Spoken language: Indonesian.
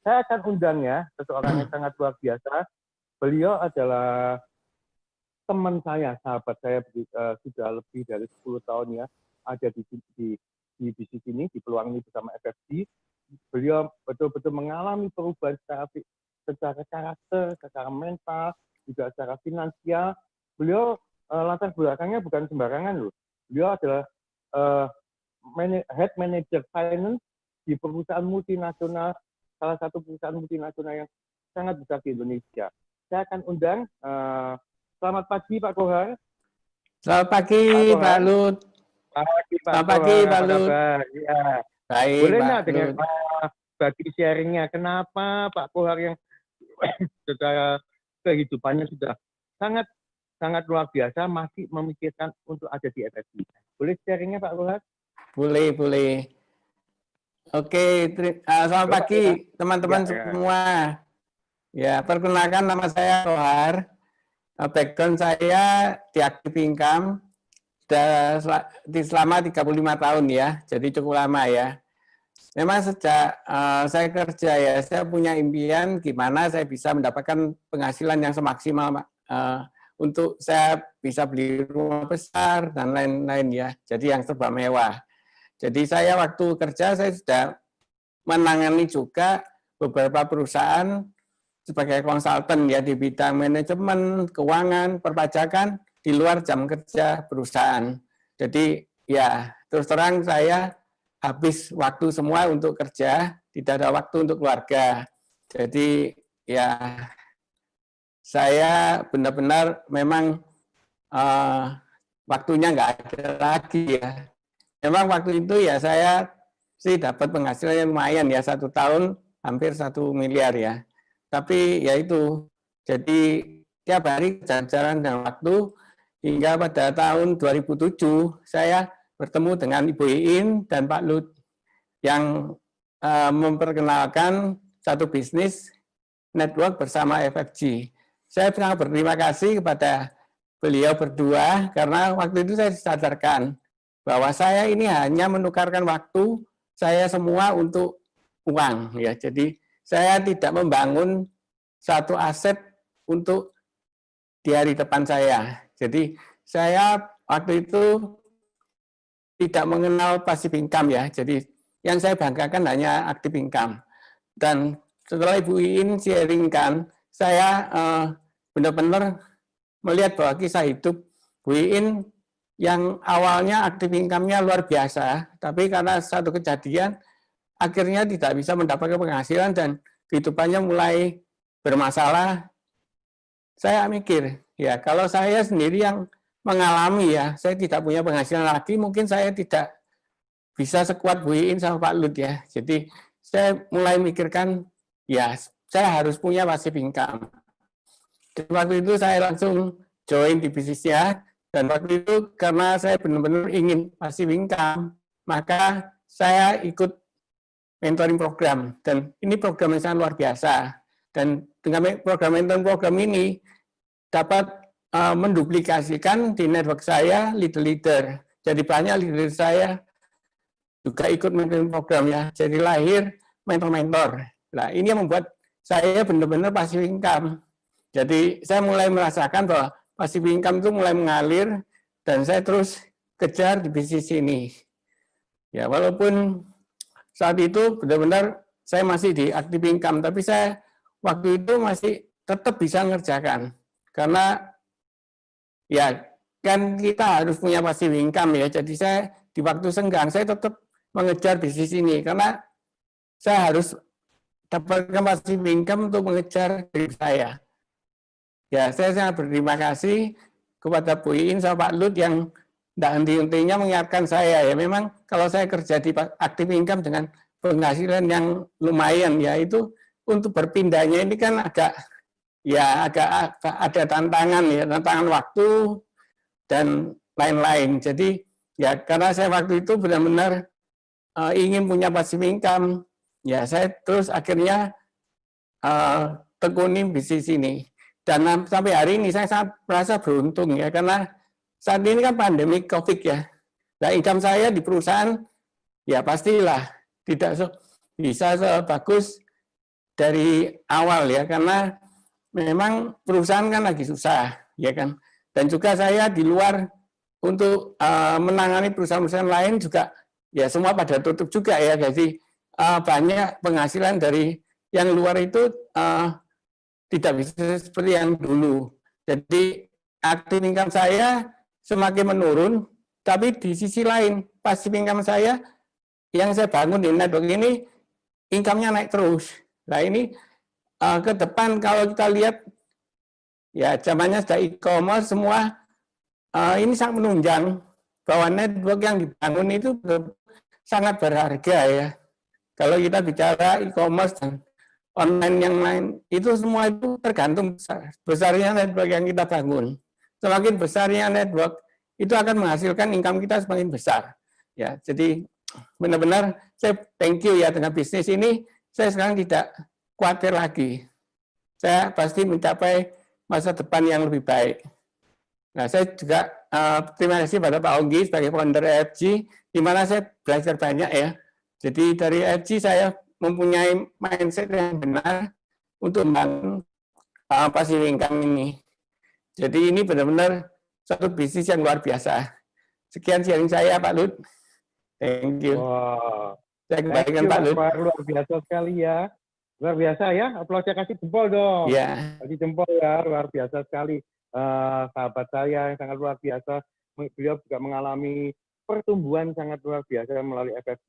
Saya akan undang ya seseorang yang sangat luar biasa. Beliau adalah teman saya, sahabat saya, sudah lebih dari 10 tahun ya ada di bisnis ini, di peluang ini bersama FFG. Beliau betul-betul mengalami perubahan secara karakter, secara mental, juga secara finansial. Beliau latar belakangnya bukan sembarangan loh. Beliau adalah head manager finance di perusahaan multinasional, salah satu perusahaan multinasional yang sangat besar di Indonesia. Saya akan undang. Selamat pagi Pak Kohar. Selamat pagi Pak Lut. Selamat pagi Pak Lut. Ya. Baik, Boleh Pak nggak dengan Lut. bagi sharingnya kenapa Pak Kohar yang secara kehidupannya sudah sangat luar biasa masih memikirkan untuk ada di FFG. Boleh sharingnya Pak Kohar? Boleh. Oke, selamat pagi teman-teman semua. Ya, perkenalkan nama saya Kohar. Background saya di Active Income selama 35 tahun ya, jadi cukup lama ya. Memang sejak saya kerja ya, saya punya impian gimana saya bisa mendapatkan penghasilan yang semaksimal untuk saya bisa beli rumah besar dan lain-lain ya, jadi yang serba mewah. Jadi saya waktu kerja saya sudah menangani juga beberapa perusahaan sebagai konsultan ya di bidang manajemen, keuangan, perpajakan di luar jam kerja perusahaan. Jadi ya terus terang saya habis waktu semua untuk kerja, tidak ada waktu untuk keluarga. Jadi ya saya benar-benar memang waktunya nggak ada lagi ya. Memang waktu itu ya saya sih dapat penghasilan yang lumayan ya, 1 tahun hampir 1 miliar ya. Tapi ya itu, jadi tiap hari jalan-jalan dengan waktu hingga pada tahun 2007 saya bertemu dengan Ibu Iin dan Pak Lut yang memperkenalkan satu bisnis network bersama FFG. Saya sangat berterima kasih kepada beliau berdua karena waktu itu saya disadarkan bahwa saya ini hanya menukarkan waktu saya semua untuk uang ya. Jadi saya tidak membangun satu aset untuk di hari depan saya. Jadi saya waktu itu tidak mengenal passive income ya. Jadi yang saya banggakan hanya active income. Dan setelah Ibu Iin sharingkan, saya benar-benar melihat bahwa kisah hidup Bu Iin yang awalnya active income-nya luar biasa, tapi karena satu kejadian akhirnya tidak bisa mendapatkan penghasilan dan kehidupannya mulai bermasalah. Saya mikir, ya kalau saya sendiri yang mengalami ya, saya tidak punya penghasilan lagi, mungkin saya tidak bisa sekuat Bu Iin sama Pak Lut ya. Jadi saya mulai mikirkan, ya saya harus punya passive income. Dan waktu itu saya langsung join di bisnisnya, dan waktu itu karena saya benar-benar ingin passive income, maka saya ikut mentoring program, dan ini program yang sangat luar biasa. Dan dengan program ini dapat menduplikasikan di network saya leader-leader. Jadi banyak leader saya juga ikut mentoring program ya. Jadi lahir mentor-mentor. Nah ini yang membuat saya benar-benar passive income. Jadi saya mulai merasakan bahwa passive income itu mulai mengalir dan saya terus kejar di bisnis ini. Ya, walaupun saat itu benar-benar saya masih di active income, tapi saya waktu itu masih tetap bisa mengerjakan. Karena ya kan kita harus punya passive income ya. Jadi saya di waktu senggang saya tetap mengejar bisnis ini karena saya harus dapatkan passive income untuk mengejar diri saya. Ya, saya sangat berterima kasih kepada Bu Iin sama Pak Lut yang tidak henti-hentinya mengingatkan saya. Ya, memang kalau saya kerja di active income dengan penghasilan yang lumayan, ya itu untuk berpindahnya ini kan agak ada tantangan ya, tantangan waktu dan lain-lain. Jadi ya karena saya waktu itu benar-benar ingin punya passive income, ya saya terus akhirnya tekuni bisnis ini. Dan sampai hari ini saya sangat merasa beruntung ya, karena saat ini kan pandemi COVID ya. Nah, income saya di perusahaan ya pastilah tidak bisa sebagus dari awal ya, karena memang perusahaan kan lagi susah, ya kan. Dan juga saya di luar untuk menangani perusahaan-perusahaan lain juga, ya semua pada tutup juga ya. Jadi banyak penghasilan dari yang luar itu tidak bisa seperti yang dulu. Jadi active income saya semakin menurun, tapi di sisi lain passive income saya yang saya bangun di network ini income-nya naik terus. Nah ini ke depan kalau kita lihat ya zamannya sudah e-commerce semua, ini sangat menunjang bahwa network yang dibangun itu sangat berharga ya. Kalau kita bicara e-commerce dan online yang lain, itu semua itu tergantung besarnya network yang kita bangun. Semakin besarnya network, itu akan menghasilkan income kita semakin besar. Ya, jadi benar-benar saya thank you ya dengan bisnis ini, saya sekarang tidak khawatir lagi. Saya pasti mencapai masa depan yang lebih baik. Nah, saya juga terima kasih pada Pak Onggi sebagai founder EFG, di mana saya belajar banyak ya. Jadi dari EFG saya mempunyai mindset yang benar untuk membangun passive income ini. Jadi ini benar-benar satu bisnis yang luar biasa. Sekian sharing saya, Pak Lut. Thank you. Wow. Saya kembalikan Pak Lut. Luar biasa sekali ya. Luar biasa ya. Aplaus, saya kasih jempol dong. Ya. Kasih jempol ya. Luar biasa sekali. Sahabat saya yang sangat luar biasa. Beliau juga mengalami pertumbuhan sangat luar biasa melalui FFP.